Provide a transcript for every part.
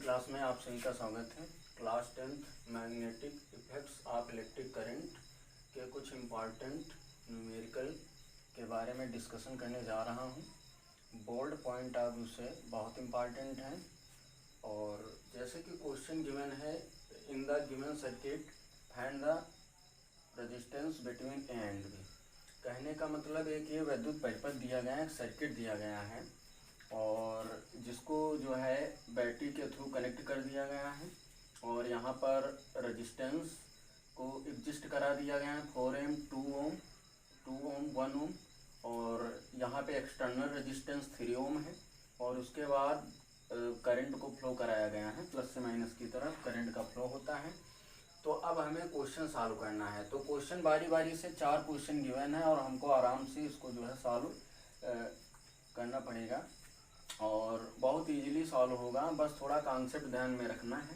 Class में आप सभी का स्वागत है। Class 10th magnetic effects of electric current के कुछ इम्पॉर्टेंट न्यूमेरिकल के बारे में डिस्कशन करने जा रहा हूँ। बोल्ड पॉइंट ऑफ व्यू से बहुत इम्पॉर्टेंट है। और जैसे कि क्वेश्चन गिवन है, in the given circuit find the resistance between A and B. कहने का मतलब है कि ये विद्युत परिपथ दिया गया है, एक सर्किट दिया गया है और जिसको जो है बैटरी के थ्रू कनेक्ट कर दिया गया है और यहाँ पर रेजिस्टेंस को एग्जिस्ट करा दिया गया है 4 ohm, 2 ohm, 1 ohm और यहाँ पे एक्सटर्नल रेजिस्टेंस 3 ohm है और उसके बाद करंट को फ्लो कराया गया है, प्लस से माइनस की तरफ करंट का फ्लो होता है। तो अब हमें क्वेश्चन सॉल्व करना है। तो क्वेश्चन बारी बारी से 4 क्वेश्चन गिवन है और हमको आराम से इसको जो है सॉल्व करना पड़ेगा और बहुत इजीली सॉल्व होगा, बस थोड़ा कॉन्सेप्ट ध्यान में रखना है।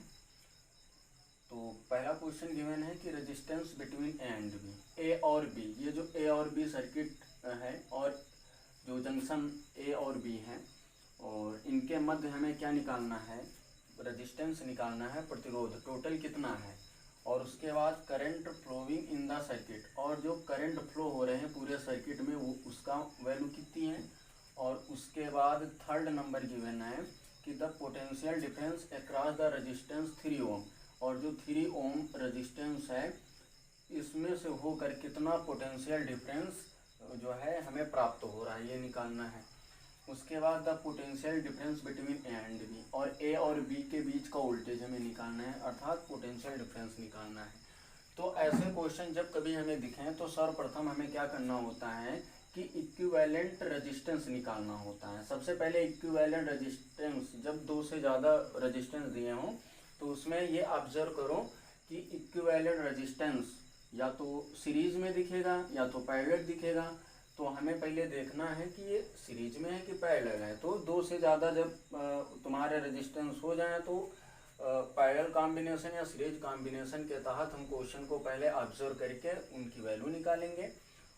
तो पहला क्वेश्चन गिवन है कि resistance between A and B, A और बी, ये जो ए और बी सर्किट है और जो जंक्शन ए और बी है और इनके मध्य हमें क्या निकालना है, रेजिस्टेंस निकालना है, प्रतिरोध टोटल कितना है और उसके बाद current flowing in the circuit और जो करंट फ्लो हो रहे हैं पूरे सर्किट में वो उसका वैल्यू कितनी है। और उसके बाद थर्ड नंबर गिवन है कि the potential difference across the resistance 3 ohm और जो 3 ohm रेजिस्टेंस है इसमें से होकर कितना पोटेंशियल डिफरेंस जो है हमें प्राप्त हो रहा है, ये निकालना है। उसके बाद the potential difference between A and B और ए और बी के बीच का वोल्टेज हमें निकालना है, अर्थात पोटेंशियल डिफरेंस निकालना है। तो ऐसे क्वेश्चन जब कभी हमें दिखें तो सर्वप्रथम हमें क्या करना होता है कि इक्विवेलेंट रेजिस्टेंस निकालना होता है। सबसे पहले इक्विवेलेंट रेजिस्टेंस, जब 2 से ज़्यादा रेजिस्टेंस दिए हों तो उसमें ये ऑब्जर्व करो कि इक्विवेलेंट रेजिस्टेंस या तो सीरीज में दिखेगा या तो पैरेलल दिखेगा। तो हमें पहले देखना है कि ये सीरीज में है कि पैरेलल है। तो 2 से ज़्यादा जब तुम्हारे रेजिस्टेंस हो जाए तो पैरेलल कॉम्बिनेशन या सीरीज कॉम्बिनेशन के तहत हम क्वेश्चन को पहले ऑब्जर्व करके उनकी वैल्यू निकालेंगे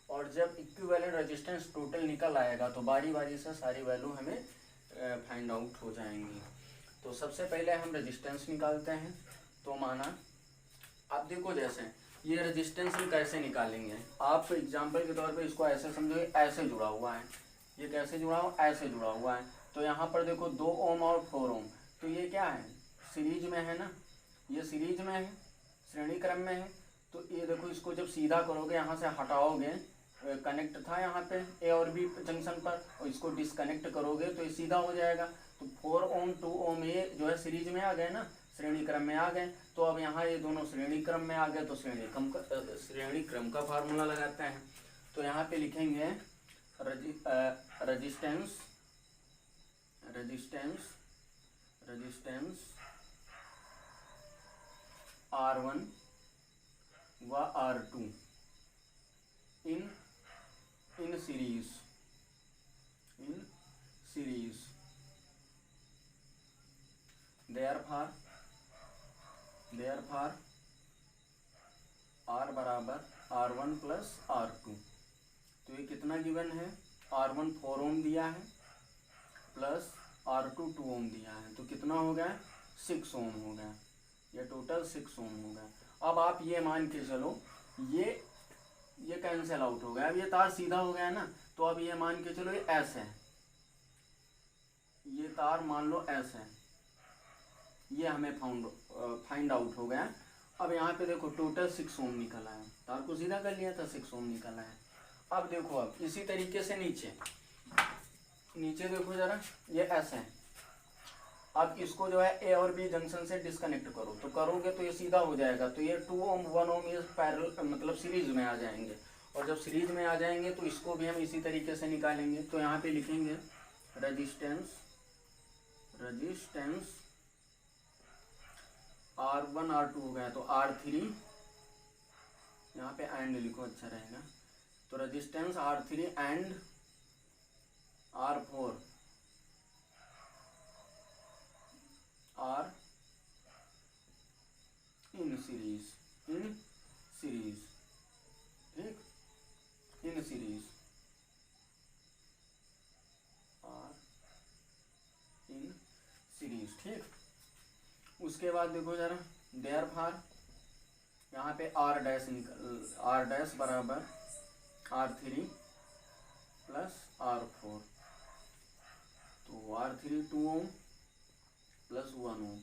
और जब इक्विवेलेंट रेजिस्टेंस टोटल निकल आएगा तो बारी बारी से सारी वैल्यू हमें फाइंड आउट हो जाएंगी। तो सबसे पहले हम रेजिस्टेंस निकालते हैं। तो माना आप देखो, जैसे ये रेजिस्टेंस हम कैसे निकालेंगे, आप एग्जांपल के तौर पे इसको ऐसे समझो, ऐसे जुड़ा हुआ है, ये कैसे जुड़ा हुआ, ऐसे जुड़ा हुआ है। तो यहाँ पर देखो 2 ohm और 4 ohm, तो ये क्या है, सीरीज में है ना, ये सीरीज में है, श्रेणी क्रम में है। तो ये देखो, इसको जब सीधा करोगे, यहाँ से हटाओगे, कनेक्ट था यहाँ पे ए और बी जंक्शन पर, और इसको डिसकनेक्ट करोगे तो ये सीधा हो जाएगा। तो 4 ohm 2 ohm ये जो है सीरीज में आ गए ना, श्रेणी क्रम में आ गए। तो अब यहाँ ये दोनों श्रेणी क्रम में आ गए तो श्रेणी क्रम का फार्मूला लगाते हैं। तो यहाँ पे लिखेंगे रेजिस्टेंस R1 व R2 in series therefore R बराबर R1 प्लस R2। तो ये कितना गिवन है, R1 4 ohm दिया है प्लस R2 2 ohm दिया है, तो कितना हो गया, 6 ohm हो गया, ये टोटल 6 ohm हो गया। अब आप ये मान के चलो ये कैंसिल आउट हो गया, अब ये तार सीधा हो गया ना। तो अब ये मान के चलो ये एस है, ये तार मान लो एस है, ये हमें फाइंड आउट हो गया। अब यहाँ पे देखो टोटल 6 ohm निकला है, तार को सीधा कर लिया था, 6 ohm निकला है। अब देखो, अब इसी तरीके से नीचे देखो जरा, ये एस है। अब इसको जो है ए और बी जंक्शन से डिस्कनेक्ट करो, तो करोगे तो ये सीधा हो जाएगा। तो ये 2 ohm 1 ohm ये पैरेलल मतलब सीरीज में आ जाएंगे और जब सीरीज में आ जाएंगे तो इसको भी हम इसी तरीके से निकालेंगे। तो यहाँ पे लिखेंगे रेजिस्टेंस R1 R2 हो गया, तो R3, यहाँ पे एंड लिखो अच्छा रहेगा। तो resistance R3 and R4 are in series, ठीक, in series are in series, ठीक। उसके बाद देखो जरा, देयरफॉर यहाँ पे आर डैश निकल, आर डैश बराबर R3 प्लस R4, तो R3 2 ओम प्लस 1 ओम,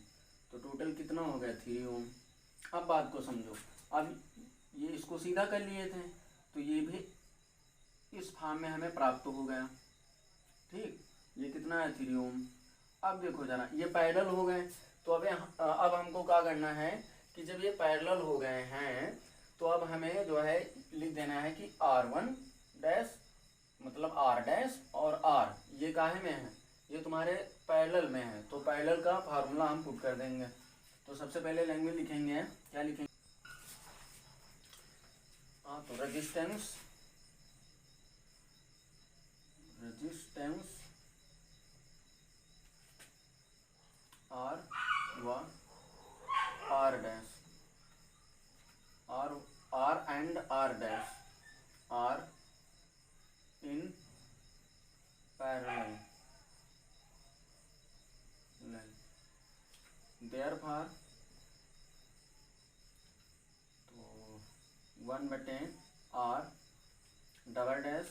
तो टोटल कितना हो गया 3 ओम। अब बात को समझो, अब ये इसको सीधा कर लिए थे तो ये भी इस फॉर्म में हमें प्राप्त हो गया, ठीक। ये कितना है 3 ओम। अब देखो जरा, ये पैरेलल हो गए, तो अब हमको क्या करना है कि जब ये पैरेलल हो गए हैं तो अब हमें जो है लिख देना है कि R1 डैश मतलब R डैश और R ये काहे में है, ये तुम्हारे पैरेलल में है, तो पैरेलल का फार्मूला हम पुट कर देंगे। तो सबसे पहले लैंग्वेज लिखेंगे, क्या लिखेंगे, तो रेजिस्टेंस R व R dash, R and R dash are in parallel, therefore तो 1/R double dash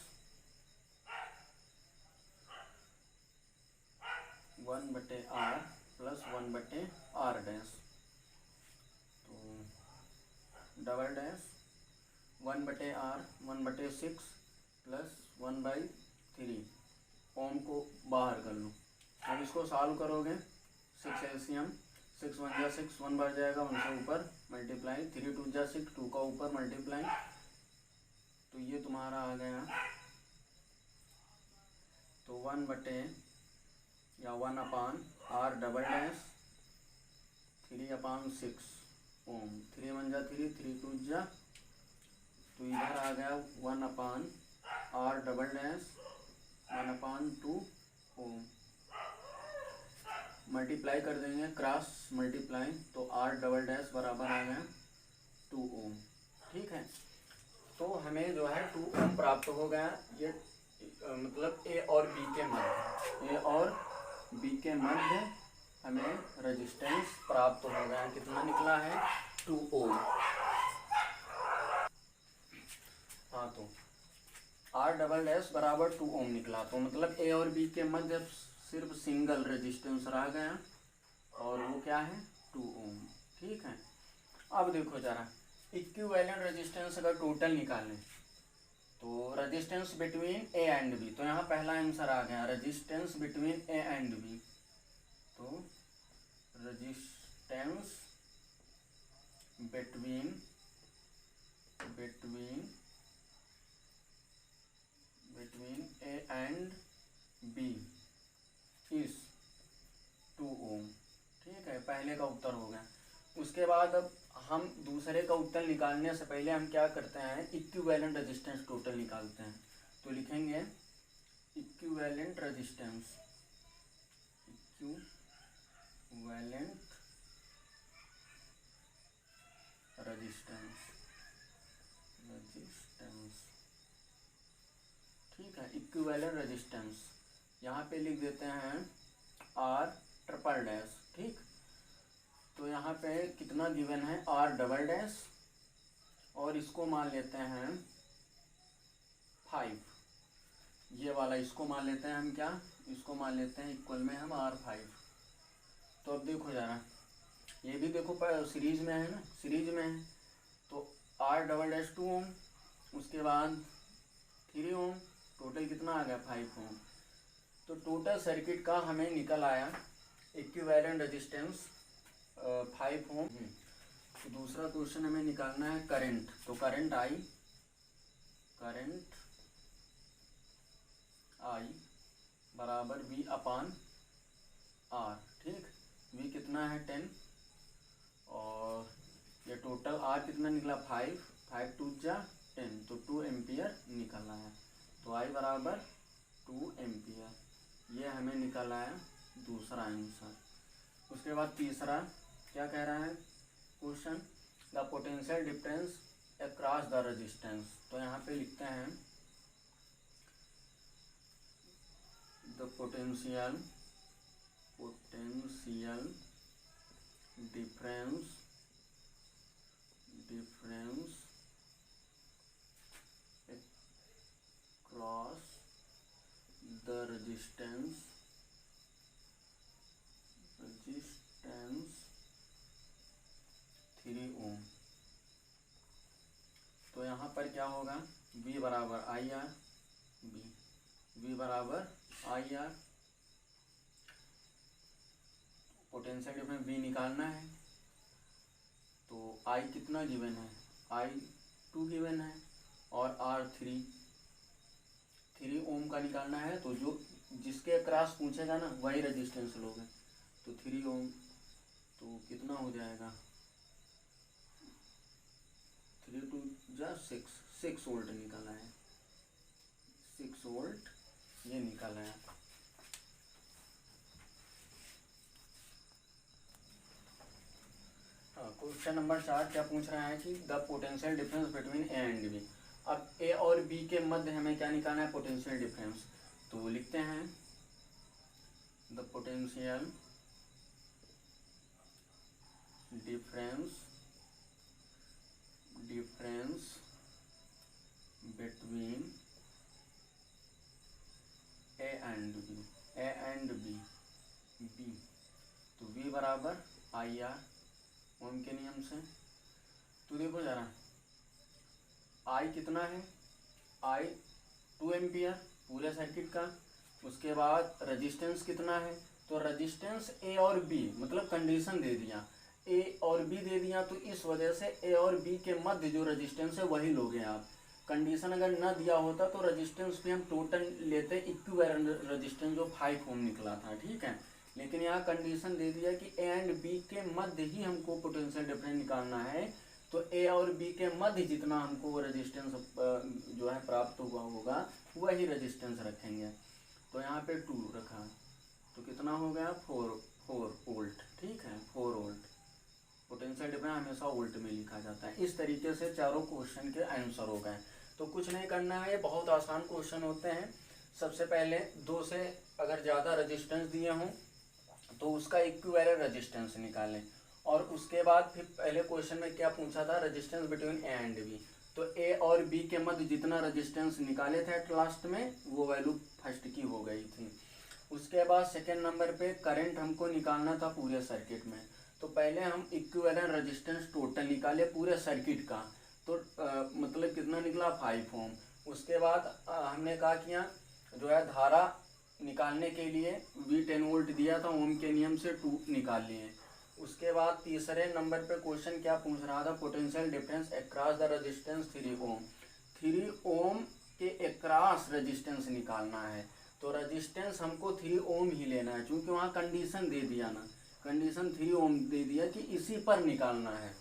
1/R plus 1/R dash, तो डबल डैश 1/R 1/6 प्लस 1/3 ओम को बाहर कर लो। अब इसको सॉल्व करोगे, 6 LCM, 6 1 जा 6, 1 बढ़ जाएगा 1 से ऊपर मल्टीप्लाई, 3 2 जा 6, 2 का ऊपर मल्टीप्लाई, तो ये तुम्हारा आ गया तो 1/R डबल डैश 3/6 ओम, 3 1 जा 3, 3 2 जा, तो इधर आ गया 1/R डबल डैश 1/2 ओम, मल्टीप्लाई कर देंगे, क्रॉस मल्टीप्लाई, तो R डबल डैश बराबर आ गया 2 ओम, ठीक है। तो हमें जो है 2 ओम प्राप्त हो गया, ये मतलब A और B के मध्य, A और B के मध्य हमें रेजिस्टेंस प्राप्त हो गया, कितना निकला है 2 ओम। हाँ, तो R डबल डैश बराबर 2 ओम निकला, तो मतलब A और B के मध्य सिर्फ सिंगल रेजिस्टेंस रह गया और वो क्या है 2 ओम, ठीक है। अब देखो जरा, इक्विवेलेंट रेजिस्टेंस अगर टोटल निकालें तो resistance between A and B, तो यहाँ पहला आंसर आ गया resistance between A and B, तो resistance between A and B is 2 ओम, ठीक है, पहले का उत्तर हो गया। उसके बाद अब हम दूसरे का उत्तर निकालने से पहले हम क्या करते हैं, इक्विवेलेंट रेजिस्टेंस टोटल निकालते हैं, तो लिखेंगे इक्विवेलेंट रेजिस्टेंस, ठीक है। इक्विवेलेंट रेजिस्टेंस यहाँ पे लिख देते हैं R ट्रिपल डैश, ठीक। तो यहाँ पे कितना गिवन है R डबल डैश, और इसको मान लेते हैं 5, ये वाला इसको मान लेते हैं हम, क्या इसको मान लेते हैं इक्वल में हम R5। तो अब देखो जरा, ये भी देखो सीरीज में है ना, सीरीज में है, तो R डबल डैश 2 ओम, उसके बाद 3 ओम, टोटल कितना आ गया 5 ओम। तो टोटल सर्किट का हमें निकल आया इक्विवेलेंट रेजिस्टेंस 5 ओम। तो दूसरा क्वेश्चन हमें निकालना है करंट, तो करंट I बराबर V/R, ठीक। V कितना है 10, और ये टोटल R कितना निकला 5, 5 2 जा 10, तो 2 एम्पियर निकला है, तो I बराबर 2 एम्पियर, ये हमें निकल आया दूसरा आंसर। उसके बाद तीसरा क्या कह रहा है question, the potential difference across the resistance, तो यहाँ पे लिखते हैं the potential difference across the resistance 3 ओम। तो यहाँ पर क्या होगा, V बराबर आई आर, V बराबर I R, potential difference V निकालना है। तो I कितना गिवन है, I 2 गिवन है और R 3 ओम का निकालना है। तो जो जिसके क्रॉस पूछेगा ना वही रेजिस्टेंस लोगे। तो 3 ओम तो कितना हो जाएगा, 3 2 जा 6 वोल्ट निकाला है, 6 वोल्ट ये निकाला है। क्वेश्चन नंबर 4 क्या पूछ रहा है कि the potential difference between A and B. अब ए और बी के मध्य हमें क्या निकालना है, पोटेंशियल डिफरेंस। तो लिखते हैं the potential difference between A and B, तो V बराबर आई आर ओम के नियम से। तो देखो जरा I कितना है, I 2 एम्पियर पूरे सर्किट का। उसके बाद रेजिस्टेंस कितना है, तो रेजिस्टेंस A और B मतलब कंडीशन दे दिया, A और B दे दिया, तो इस वजह से A और B के मध्य जो रेजिस्टेंस है वही लोगे आप। कंडीशन अगर ना दिया होता तो रेजिस्टेंस भी हम टोटल लेते, इक्विवेलेंट रेजिस्टेंस जो 5 ओम निकला था, ठीक है। लेकिन यहाँ कंडीशन दे दिया कि A एंड B के मध्य ही हमको पोटेंशियल डिफरेंस निकालना है। तो A और B के मध्य जितना हमको रेजिस्टेंस जो है प्राप्त हुआ होगा वही रेजिस्टेंस रखेंगे। तो यहाँ पे 2 रखा, तो कितना हो गया 4 वोल्ट, ठीक है, 4 वोल्ट। पोटेंशियल डिफरेंस हमेशा वोल्ट में लिखा जाता है। इस तरीके से चारों क्वेश्चन के आंसर हो गए। तो कुछ नहीं करना है, ये बहुत आसान क्वेश्चन होते हैं। सबसे पहले 2 से अगर ज़्यादा रेजिस्टेंस दिए हों तो उसका इक्विवेलेंट रेजिस्टेंस निकालें। और उसके बाद फिर पहले क्वेश्चन में क्या पूछा था, resistance between A and B. तो ए और बी के मध्य जितना रेजिस्टेंस निकाले थे लास्ट में वो वैल्यू फर्स्ट की हो गई थी। उसके बाद सेकेंड नंबर पे करंट हमको निकालना था पूरे सर्किट में। तो पहले हम इक्विवेलेंट रेजिस्टेंस टोटल निकाले पूरे सर्किट का। तो मतलब कितना निकला 5 ओम। उसके बाद हमने क्या किया, जो है धारा निकालने के लिए V 10 वोल्ट दिया था, ओम के नियम से 2 निकाल लिए। उसके बाद तीसरे नंबर पे क्वेश्चन क्या पूछ रहा था, potential difference across the resistance 3 ओम। 3 ओम के अक्रॉस रेजिस्टेंस निकालना है। तो रेजिस्टेंस हमको 3 ओम ही लेना है, क्योंकि वहाँ कंडीशन दे दिया ना, कंडीशन 3 ओम दे दिया कि इसी पर निकालना है।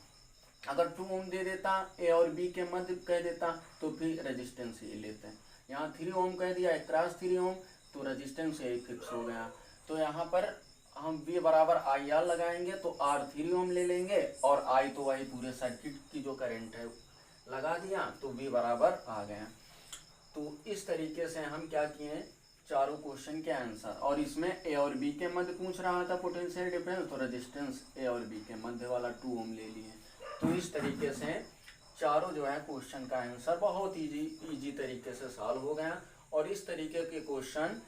अगर 2 ओम दे देता, ए और बी के मध्य कह देता, तो फिर रेजिस्टेंस ही लेते हैं। यहाँ 3 ओम कह दिया अक्रॉस 3 ओम, तो रेजिस्टेंस यही फिक्स हो गया। तो यहाँ पर हम V बराबर आई आर लगाएंगे, तो R 3 ओम ले लेंगे और I तो वही पूरे सर्किट की जो करंट है लगा दिया, तो V बराबर आ गया। तो इस तरीके से हम क्या किए, चारों क्वेश्चन के आंसर। और इसमें A और B के मध्य पूछ रहा था पोटेंशियल डिफरेंस, तो रेजिस्टेंस A और B के मध्य वाला 2 ओम ले लिए। तो इस तरीके से चारों जो है क्वेश्चन का आंसर बहुत इजी तरीके से सॉल्व हो गया। और इस तरीके के क्वेश्चन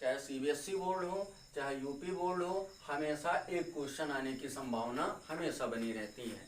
चाहे CBSE बोर्ड हो चाहे UP बोर्ड हो, हमेशा एक क्वेश्चन आने की संभावना हमेशा बनी रहती है।